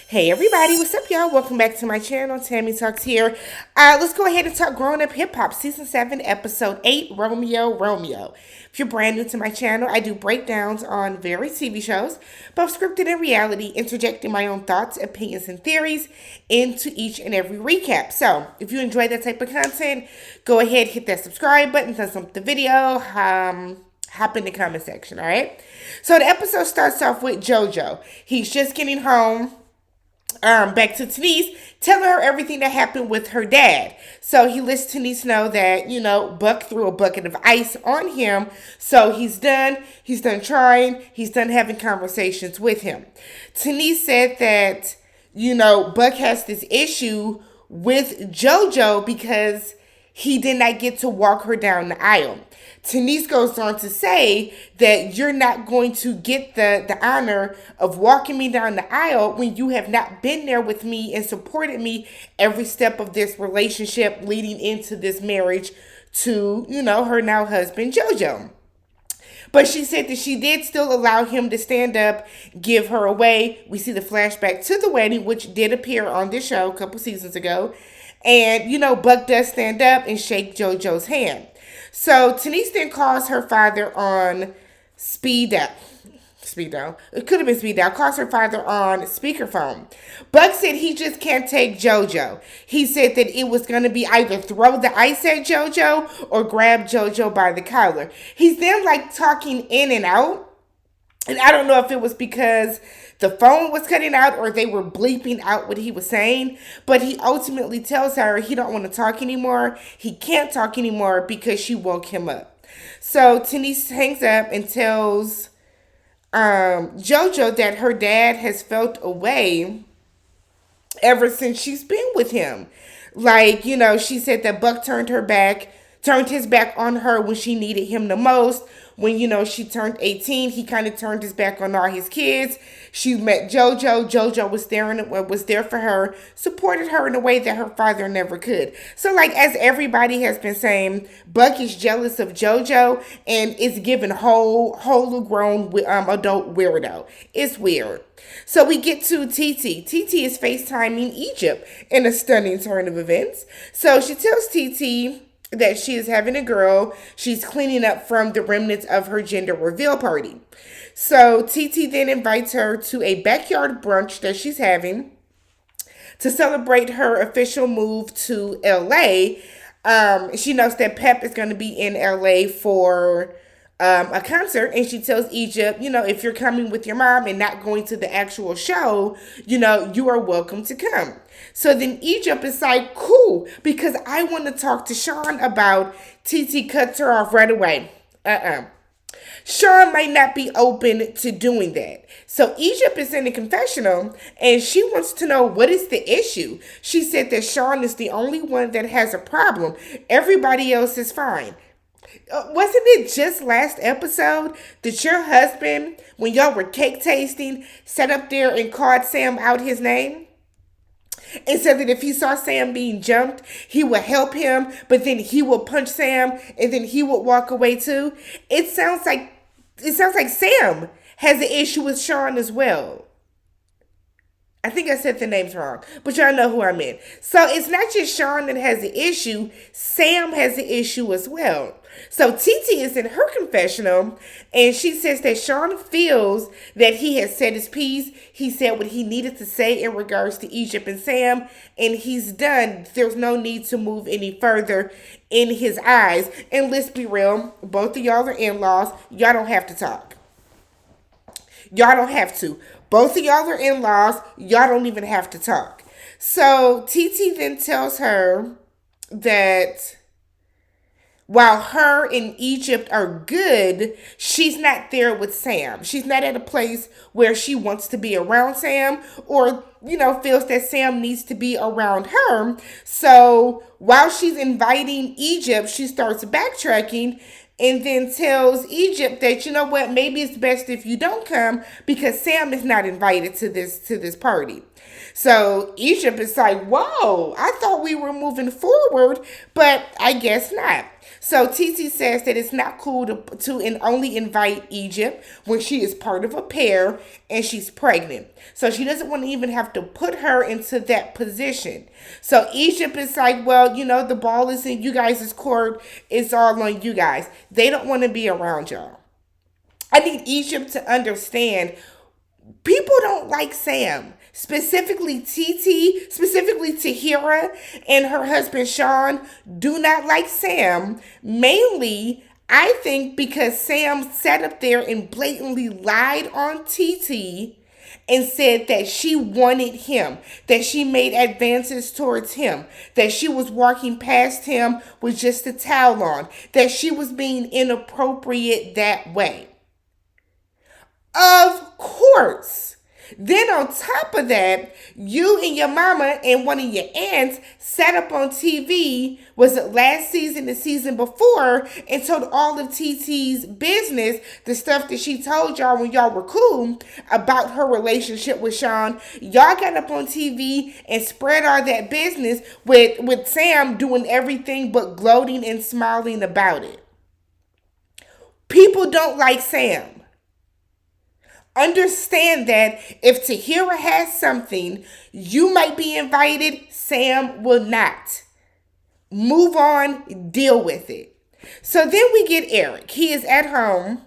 Hey everybody, what's up y'all? Welcome back to my channel, TammyTalks here. Let's go ahead and talk Growing Up Hip Hop, Season 7, Episode 8, Romeo. If you're brand new to my channel, I do breakdowns on various TV shows, both scripted and reality, interjecting my own thoughts, opinions, and theories into each and every recap. So, if you enjoy that type of content, go ahead, hit that subscribe button, thumbs up the video, hop in the comment section, alright? So the episode starts off with JoJo. He's just getting home. Back to Denise, telling her everything that happened with her dad. So he lets Denise know that, Buck threw a bucket of ice on him. So he's done trying, he's done having conversations with him. Denise said that, Buck has this issue with JoJo because he did not get to walk her down the aisle. Denise goes on to say that you're not going to get the honor of walking me down the aisle when you have not been there with me and supported me every step of this relationship leading into this marriage to, her now husband, JoJo. But she said that she did still allow him to stand up, give her away. We see the flashback to the wedding, which did appear on this show a couple seasons ago. And, Buck does stand up and shake JoJo's hand. So, Denise then calls her father on speed dial. It could have been speed dial. Calls her father on speakerphone. Buck said he just can't take JoJo. He said that it was going to be either throw the ice at JoJo or grab JoJo by the collar. He's then talking in and out. And I don't know if it was because the phone was cutting out or they were bleeping out what he was saying. But he ultimately tells her he don't want to talk anymore. He can't talk anymore because she woke him up. So Denise hangs up and tells JoJo that her dad has felt away ever since she's been with him. She said that Buck turned his back on her when she needed him the most. When, she turned 18, he kind of turned his back on all his kids. She met JoJo. JoJo was there for her, supported her in a way that her father never could. So, as everybody has been saying, Buck is jealous of JoJo and is giving whole grown adult weirdo. It's weird. So we get to TT. TT is FaceTiming Egypt in a stunning turn of events. So she tells TT that she is having a girl. She's cleaning up from the remnants of her gender reveal party. So TT then invites her to a backyard brunch that she's having to celebrate her official move to LA. She knows that Pep is going to be in LA for a concert, and she tells Egypt, if you're coming with your mom and not going to the actual show, you are welcome to come. So then Egypt is like, cool, because I want to talk to Sean about. TT cuts her off right away. Sean might not be open to doing that. So Egypt is in the confessional and she wants to know what is the issue. She said that Sean is the only one that has a problem. Everybody else is fine. Wasn't it just last episode that your husband, when y'all were cake tasting, sat up there and called Sam out his name? And said that if he saw Sam being jumped, he would help him, but then he would punch Sam and then he would walk away too. It sounds like Sam has an issue with Sean as well. I think I said the names wrong, but y'all know who I meant. So it's not just Sean that has the issue. Sam has the issue as well. So TT is in her confessional, and she says that Sean feels that he has said his piece. He said what he needed to say in regards to Egypt and Sam, and he's done. There's no need to move any further in his eyes. And let's be real, both of y'all are in-laws. Y'all don't have to talk. Y'all don't have to. Both of y'all are in-laws. Y'all don't even have to talk. So TT then tells her that while her and Egypt are good, she's not there with Sam. She's not at a place where she wants to be around Sam or, feels that Sam needs to be around her. So while she's inviting Egypt, she starts backtracking and then tells Egypt that, maybe it's best if you don't come because Sam is not invited to this party. So Egypt is like, whoa, I thought we were moving forward, but I guess not. So Titi says that it's not cool to and only invite Egypt when she is part of a pair and she's pregnant. So she doesn't want to even have to put her into that position. So Egypt is like, well, the ball is in you guys' court. It's all on you guys. They don't want to be around y'all. I need Egypt to understand people don't like Sam. Specifically TT, specifically Tahira and her husband Sean do not like Sam. Mainly, I think because Sam sat up there and blatantly lied on TT and said that she wanted him, that she made advances towards him, that she was walking past him with just a towel on, that she was being inappropriate that way. Of course. Then on top of that, you and your mama and one of your aunts sat up on TV, was it last season, the season before, and told all of TT's business, the stuff that she told y'all when y'all were cool about her relationship with Sean. Y'all got up on TV and spread all that business with Sam doing everything but gloating and smiling about it. People don't like Sam. Understand that if Tahira has something, you might be invited, Sam will not. Move on, deal with it. So then we get Eric. He is at home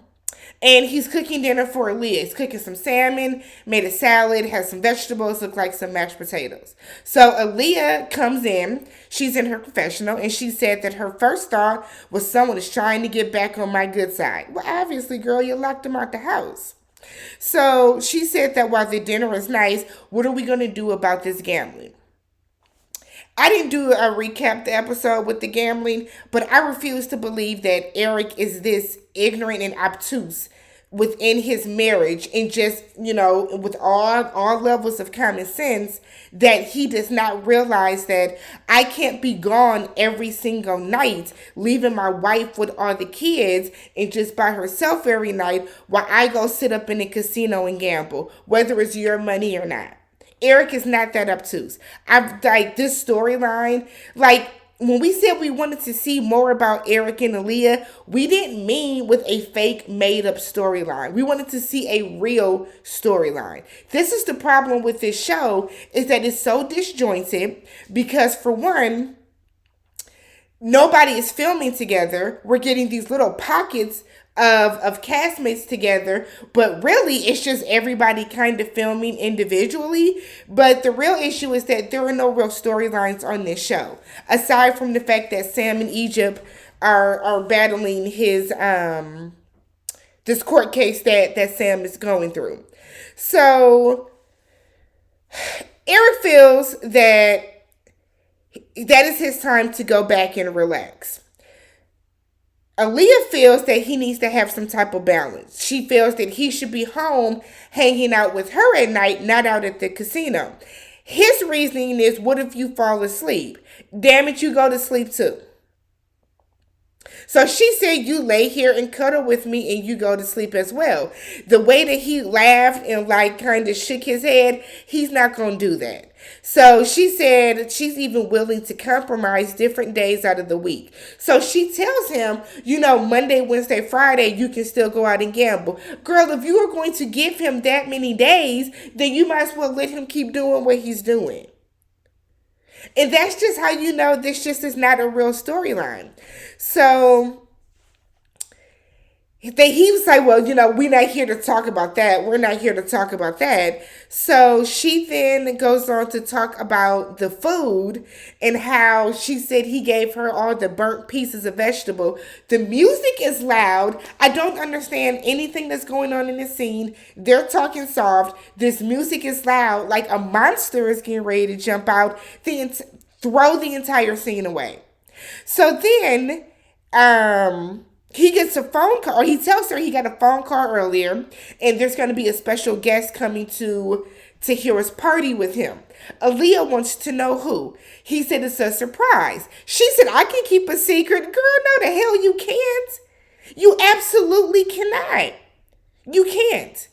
and he's cooking dinner for Aaliyah. He's cooking some salmon, made a salad, has some vegetables, look like some mashed potatoes. So Aaliyah comes in. She's in her confessional and she said that her first thought was someone is trying to get back on my good side. Well, obviously, girl, you locked him out the house. So she said that while the dinner is nice, what are we going to do about this gambling? I didn't do a recap the episode with the gambling, but I refuse to believe that Eric is this ignorant and obtuse within his marriage and just, with all levels of common sense, that he does not realize that I can't be gone every single night, leaving my wife with all the kids and just by herself every night while I go sit up in a casino and gamble, whether it's your money or not. Eric is not that obtuse. I've this storyline, when we said we wanted to see more about Eric and Aaliyah, we didn't mean with a fake made-up storyline. We wanted to see a real storyline. This is the problem with this show, is that it's so disjointed because, for one, nobody is filming together. We're getting these little pockets of castmates together, but really it's just everybody kind of filming individually. But the real issue is that there are no real storylines on this show, aside from the fact that Sam and Egypt are battling his this court case that Sam is going through. So Eric feels that is his time to go back and relax. Aaliyah feels that he needs to have some type of balance. She feels that he should be home hanging out with her at night, not out at the casino. His reasoning is, what if you fall asleep? Damn it, you go to sleep too. So she said, you lay here and cuddle with me and you go to sleep as well. The way that he laughed and kind of shook his head, he's not going to do that. So she said she's even willing to compromise different days out of the week. So she tells him, Monday, Wednesday, Friday, you can still go out and gamble. Girl, if you are going to give him that many days, then you might as well let him keep doing what he's doing. And that's just how you know this just is not a real storyline. So he was like, well, we're not here to talk about that. We're not here to talk about that. So she then goes on to talk about the food and how she said he gave her all the burnt pieces of vegetable. The music is loud. I don't understand anything that's going on in the scene. They're talking soft. This music is loud. Like a monster is getting ready to jump out. Throw the entire scene away. So then, he gets a phone call, or he tells her he got a phone call earlier, and there's going to be a special guest coming to Tahira's party with him. Aaliyah wants to know who. He said it's a surprise. She said, I can keep a secret. Girl, no, the hell you can't. You absolutely cannot. You can't.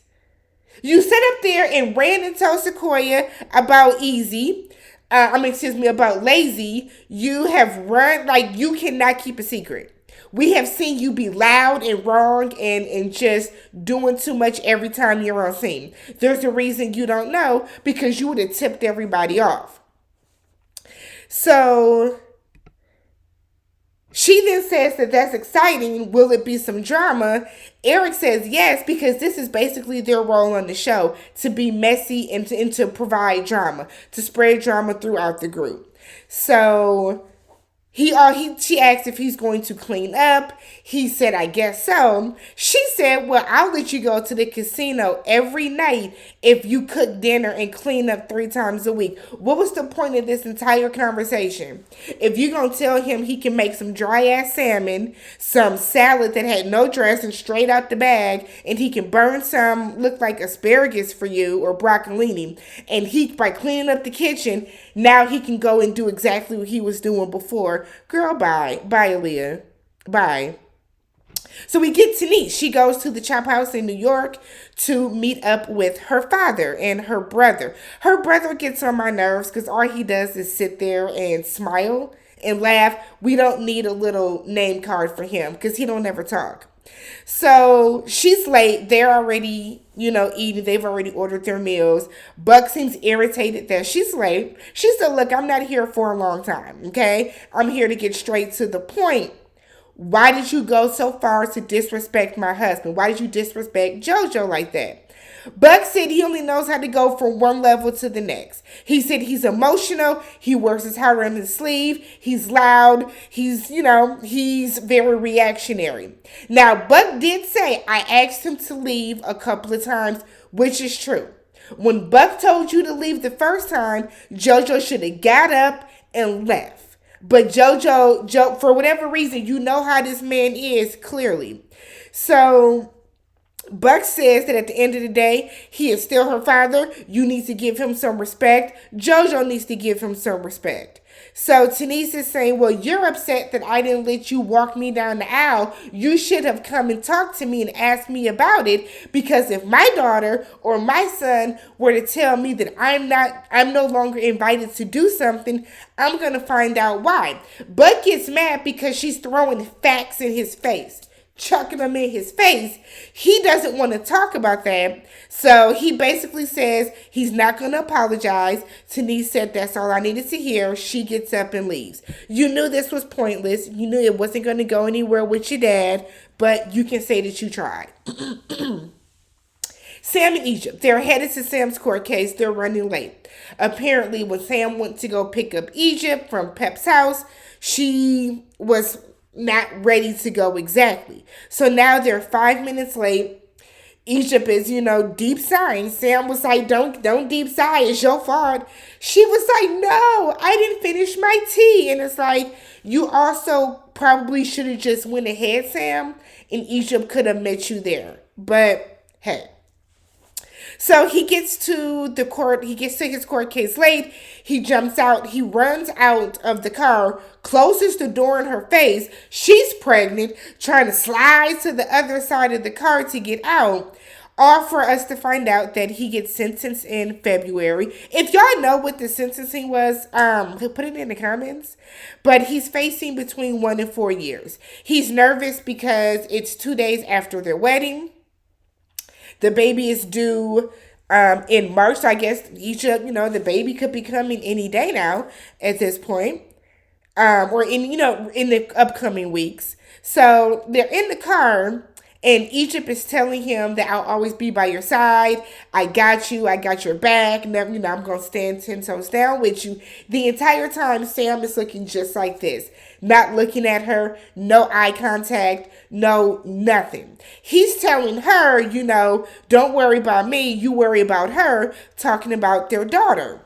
You sat up there and ran and told Sequoia about about Lazy. You have run, you cannot keep a secret. We have seen you be loud and wrong and just doing too much every time you're on scene. There's a reason you don't know, because you would have tipped everybody off. So she then says that that's exciting. Will it be some drama? Eric says yes, because this is basically their role on the show, to be messy and to provide drama, to spread drama throughout the group. So she asked if he's going to clean up. He said, I guess so. She said, well, I'll let you go to the casino every night if you cook dinner and clean up 3 times a week. What was the point of this entire conversation? If you're going to tell him he can make some dry ass salmon, some salad that had no dressing straight out the bag, and he can burn some, look like asparagus for you or broccolini, and he, by cleaning up the kitchen, now he can go and do exactly what he was doing before. Girl, bye. Bye, Aaliyah. Bye. So we get Denise. She goes to the Chop House in New York to meet up with her father and her brother. Her brother gets on my nerves because all he does is sit there and smile and laugh. We don't need a little name card for him because he don't ever talk. So she's late. They're already, eating. They've already ordered their meals. Buck seems irritated that she's late. She said, look, I'm not here for a long time, okay? I'm here to get straight to the point. Why did you go so far to disrespect my husband? Why did you disrespect JoJo like that? Buck said he only knows how to go from one level to the next. He said he's emotional. He wears his heart on his sleeve. He's loud. He's very reactionary. Now, Buck did say, I asked him to leave a couple of times, which is true. When Buck told you to leave the first time, JoJo should have got up and left. But JoJo, for whatever reason, you know how this man is, clearly. So Buck says that at the end of the day, he is still her father. You need to give him some respect. JoJo needs to give him some respect. So Denise is saying, well, you're upset that I didn't let you walk me down the aisle. You should have come and talked to me and asked me about it, because if my daughter or my son were to tell me that I'm no longer invited to do something, I'm going to find out why. Buck gets mad because she's throwing facts in his face, chucking them in his face. He doesn't want to talk about that. So he basically says he's not going to apologize. Denise said, that's all I needed to hear. She gets up and leaves. You knew this was pointless. You knew it wasn't going to go anywhere with your dad, but you can say that you tried. Sam and Egypt. They're headed to Sam's court case. They're running late. Apparently, when Sam went to go pick up Egypt from Pep's house, she was not ready to go exactly. So now they're 5 minutes late. Egypt is, deep sighing. Sam was like, don't deep sigh. It's your fault. She was like, no, I didn't finish my tea. And it's like, you also probably should have just went ahead, Sam, and Egypt could have met you there. But hey. So he gets to the court. He gets to his court case late. He jumps out. He runs out of the car, closes the door in her face. She's pregnant, trying to slide to the other side of the car to get out. All for us to find out that he gets sentenced in February. If y'all know what the sentencing was, put it in the comments. But he's facing between 1 and 4 years. He's nervous because it's 2 days after their wedding. The baby is due in March. So I guess Egypt, the baby could be coming any day now at this point. Or in the upcoming weeks. So they're in the car, and Egypt is telling him that I'll always be by your side. I got you. I got your back. Never, I'm going to stand 10 toes down with you. The entire time, Sam is looking just like this. Not looking at her. No eye contact. No nothing. He's telling her, don't worry about me. You worry about her. Talking about their daughter.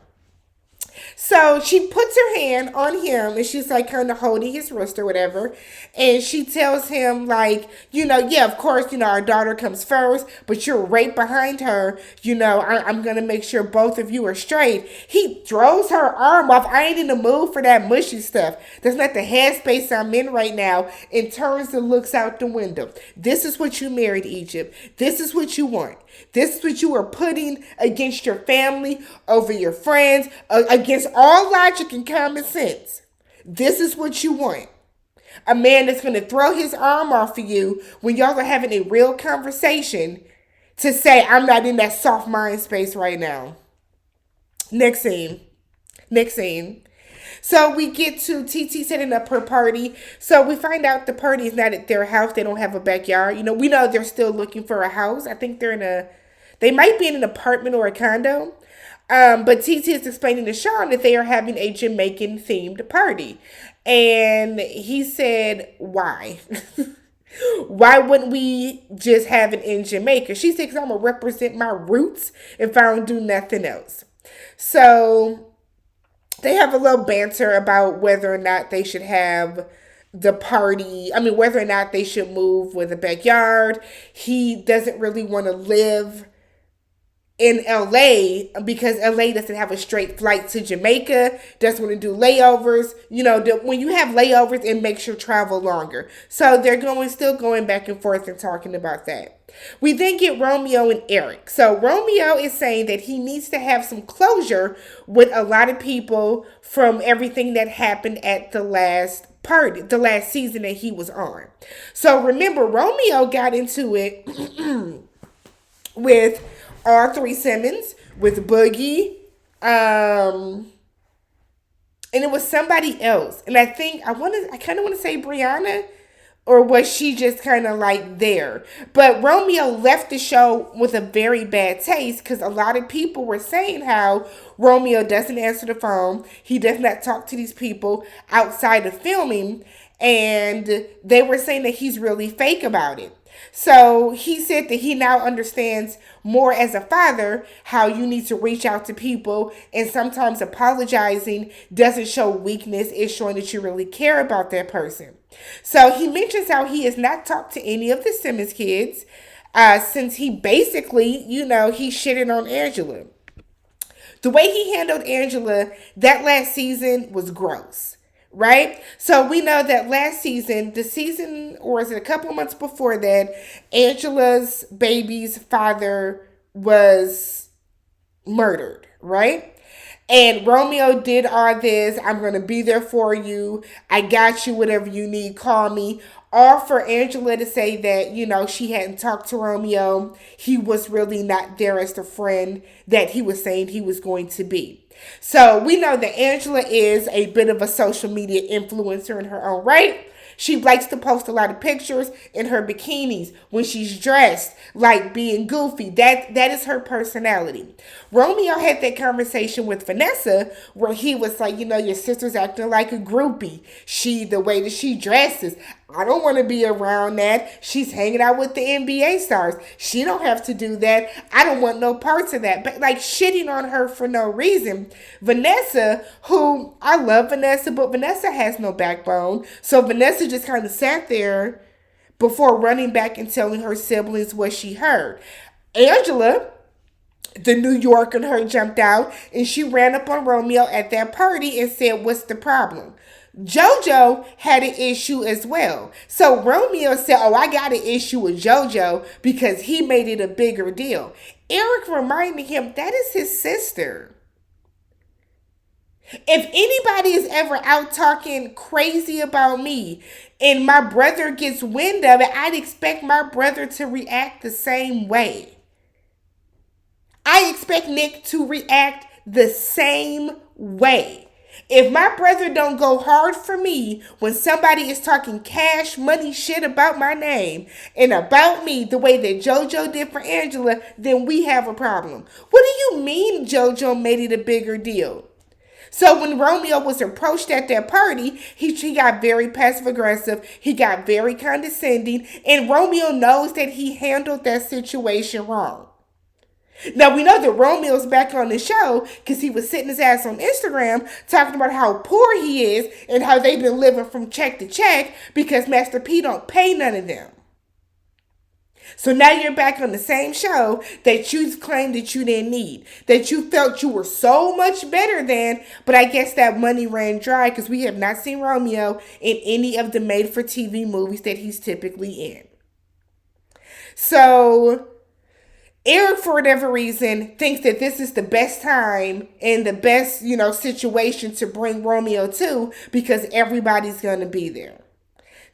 So she puts her hand on him, and she's like kind of holding his wrist or whatever. And she tells him like, yeah, of course, our daughter comes first, but you're right behind her. I'm going to make sure both of you are straight. He throws her arm off. I ain't in the mood for that mushy stuff. That's not the headspace I'm in right now, and turns and looks out the window. This is what you married, Egypt. This is what you want. This is what you are putting against your family, over your friends, against all logic and common sense. This is what you want. A man that's going to throw his arm off of you when y'all are having a real conversation to say, I'm not in that soft mind space right now. Next scene. Next scene. So we get to TT setting up her party. So we find out the party is not at their house. They don't have a backyard. We know they're still looking for a house. I think they might be in an apartment or a condo. But TT is explaining to Sean that they are having a Jamaican themed party. And he said, why? Why wouldn't we just have it in Jamaica? She said, because I'm going to represent my roots if I don't do nothing else. So they have a little banter about whether or not they should have the party. I mean, whether or not they should move with a backyard. He doesn't really want to live in LA because LA doesn't have a straight flight to Jamaica, doesn't want to do layovers. When you have layovers, it makes your travel longer. So they're still going back and forth and talking about that. We then get Romeo and Eric. So Romeo is saying that he needs to have some closure with a lot of people from everything that happened at the last party, the last season that he was on. So remember, Romeo got into it with R3 Simmons, with Boogie, and it was somebody else. And I kind of want to say Brianna, or was she just kind of like there? But Romeo left the show with a very bad taste because a lot of people were saying how Romeo doesn't answer the phone. He does not talk to these people outside of filming. And they were saying that he's really fake about it. So he said that he now understands more as a father how you need to reach out to people, and sometimes apologizing doesn't show weakness, it's showing that you really care about that person. So he mentions how he has not talked to any of the Simmons kids since he basically, he shitted on Angela. The way he handled Angela that last season was gross. Right? So we know that last season, or is it a couple of months before that, Angela's baby's father was murdered, right? And Romeo did all this. I'm going to be there for you. I got you, whatever you need, call me. Or for Angela to say that, she hadn't talked to Romeo. He was really not there as the friend that he was saying he was going to be. So we know that Angela is a bit of a social media influencer in her own right. She likes to post a lot of pictures in her bikinis when she's dressed, like being goofy. That is her personality. Romeo had that conversation with Vanessa where he was like, your sister's acting like a groupie. The way that she dresses, I don't want to be around that. She's hanging out with the NBA stars. She don't have to do that. I don't want no parts of that. But shitting on her for no reason. Vanessa, who I love Vanessa, but Vanessa has no backbone. So Vanessa just kind of sat there before running back and telling her siblings what she heard. Angela, the New Yorker in her, jumped out and she ran up on Romeo at that party and said, what's the problem? JoJo had an issue as well. So Romeo said, I got an issue with JoJo because he made it a bigger deal. Eric reminded him that is his sister. If anybody is ever out talking crazy about me and my brother gets wind of it, I'd expect my brother to react the same way. I expect Nick to react the same way. If my brother don't go hard for me when somebody is talking cash money shit about my name and about me the way that JoJo did for Angela, then we have a problem. What do you mean JoJo made it a bigger deal? So when Romeo was approached at that party, he got very passive aggressive. He got very condescending. And Romeo knows that he handled that situation wrong. Now, we know that Romeo's back on the show because he was sitting his ass on Instagram talking about how poor he is and how they've been living from check to check because Master P don't pay none of them. So now you're back on the same show that you claimed that you didn't need, that you felt you were so much better than, but I guess that money ran dry because we have not seen Romeo in any of the made-for-TV movies that he's typically in. So Eric, for whatever reason, thinks that this is the best time and the best, situation to bring Romeo to because everybody's going to be there.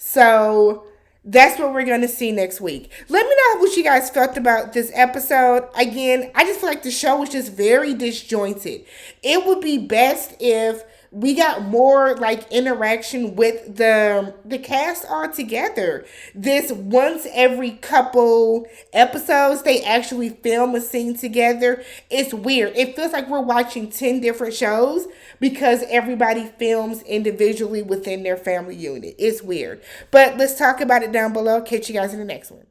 So that's what we're going to see next week. Let me know what you guys felt about this episode. Again, I just feel like the show was just very disjointed. It would be best if we got more like interaction with the cast all together. This once every couple episodes they actually film a scene together. It's weird. It feels like we're watching 10 different shows because everybody films individually within their family unit. It's weird. But let's talk about it down below. Catch you guys in the next one.